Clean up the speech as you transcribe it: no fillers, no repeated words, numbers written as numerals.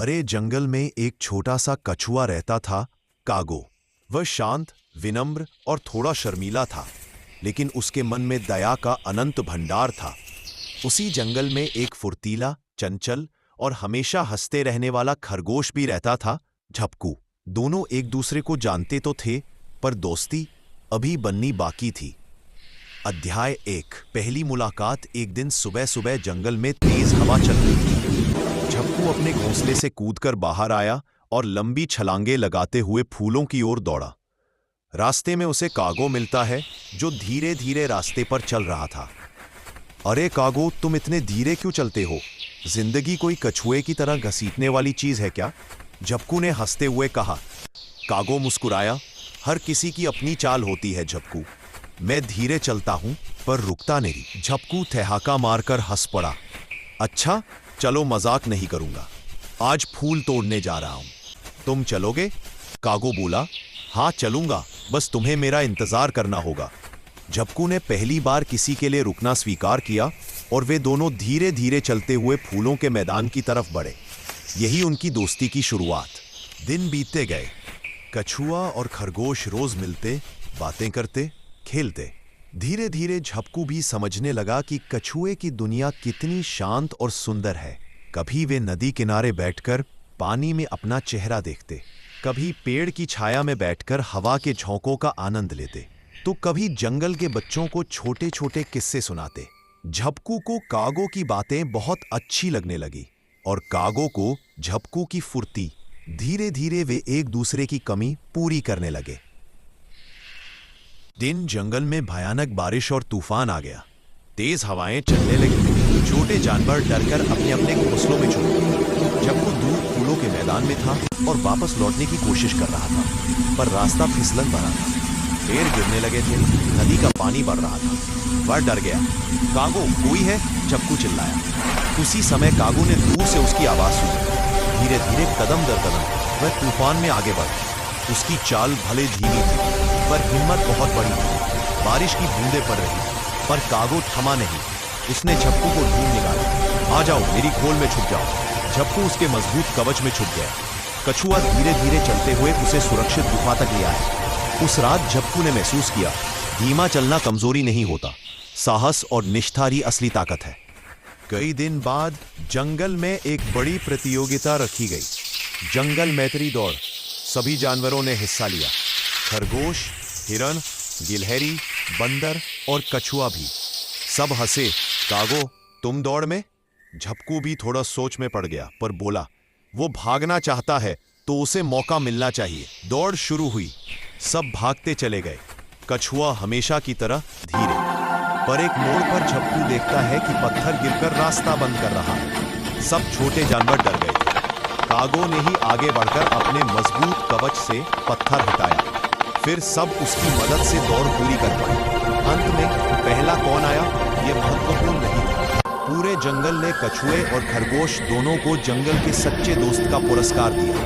भरे जंगल में एक छोटा सा कछुआ रहता था, कागो। वह शांत, विनम्र और थोड़ा शर्मीला था, लेकिन उसके मन में दया का अनंत भंडार था। उसी जंगल में एक फुर्तीला, चंचल और हमेशा हंसते रहने वाला खरगोश भी रहता था, झपकू। दोनों एक दूसरे को जानते तो थे, पर दोस्ती अभी बननी बाकी थी। अध्याय 1। पहली मुलाकात। एक दिन सुबह सुबह जंगल में तेज हवा चल रही थी। झपकू अपने घोंसले से कूदकर बाहर आया और लंबी छलांगे लगाते हुए फूलों की ओर दौड़ा। रास्ते में उसे कागो मिलता है, जो धीरे धीरे रास्ते पर चल रहा था। अरे कागो, तुम इतने धीरे क्यों चलते हो? जिंदगी कोई कछुए की तरह घसीटने वाली चीज है क्या? झपकू ने हंसते हुए कहा। कागो मुस्कुराया। हर किसी की अपनी चाल होती है झपकू। मैं धीरे चलता हूं, पर रुकता नहीं। झपकू ठहाका मारकर हंस पड़ा। अच्छा, चलो मजाक नहीं करूंगा। आज फूल तोड़ने जा रहा हूं। तुम चलोगे? कागो बोला। हाँ चलूंगा, बस तुम्हें मेरा इंतजार करना होगा। झपकू ने पहली बार किसी के लिए रुकना स्वीकार किया और वे दोनों धीरे धीरे चलते हुए फूलों के मैदान की तरफ बढ़े। यही उनकी दोस्ती की शुरुआत। दिन बीतते गए। कछुआ और खरगोश रोज मिलते, बातें करते, खेलते। धीरे धीरे झपकू भी समझने लगा कि कछुए की दुनिया कितनी शांत और सुंदर है। कभी वे नदी किनारे बैठकर पानी में अपना चेहरा देखते, कभी पेड़ की छाया में बैठकर हवा के झोंकों का आनंद लेते, तो कभी जंगल के बच्चों को छोटे छोटे किस्से सुनाते। झपकू को कागो की बातें बहुत अच्छी लगने लगी और कागो को झपकू की फुर्ती। धीरे धीरे वे एक दूसरे की कमी पूरी करने लगे। दिन जंगल में भयानक बारिश और तूफान आ गया। तेज हवाएं चलने लगी। छोटे जानवर डरकर अपने अपने घोंसलों में छुप गए। झपकू दूर फूलों के मैदान में था और वापस लौटने की कोशिश कर रहा था, पर रास्ता फिसलन भरा था। पेड़ गिरने लगे थे, नदी का पानी बढ़ रहा था। वह डर गया। कागो, कोई है? झपकू चिल्लाया। उसी समय कागो ने दूर से उसकी आवाज सुनी। धीरे धीरे, कदम दर कदम, वह तूफान में आगे बढ़ा। उसकी चाल भले धीमी थी, पर हिम्मत बहुत बड़ी थी। बारिश की बूंदें पड़ रही, पर कागो थमा नहीं। उसने झपकू को ढूंढ निकाला। आ जाओ, मेरी खोल में छुप जाओ। झपकू उसके मजबूत कवच में छुप गया। कछुआ धीरे धीरे चलते हुए उसे सुरक्षित गुफा तक ले आया। उस रात झपकू ने महसूस किया, धीमा चलना कमजोरी नहीं होता, साहस और निष्ठा ही असली ताकत है। कई दिन बाद जंगल में एक बड़ी प्रतियोगिता रखी गई, जंगल मैत्री दौड़। सभी जानवरों ने हिस्सा लिया। खरगोश, हिरन, गिलहरी, बंदर और कछुआ भी। सब हंसे। कागो, तुम दौड़ में? झपकू भी थोड़ा सोच में पड़ गया, पर बोला, वो भागना चाहता है तो उसे मौका मिलना चाहिए। दौड़ शुरू हुई। सब भागते चले गए, कछुआ हमेशा की तरह धीरे। पर एक मोड़ पर झपकू देखता है कि पत्थर गिरकर रास्ता बंद कर रहा है। सब छोटे जानवर डर गए थे। कागो ने ही आगे बढ़कर अपने मजबूत कवच से पत्थर हटाया। फिर सब उसकी मदद से दौड़ पूरी कर पाए। अंत में पहला कौन आया, यह महत्वपूर्ण नहीं था। पूरे जंगल ने कछुए और खरगोश दोनों को जंगल के सच्चे दोस्त का पुरस्कार दिया।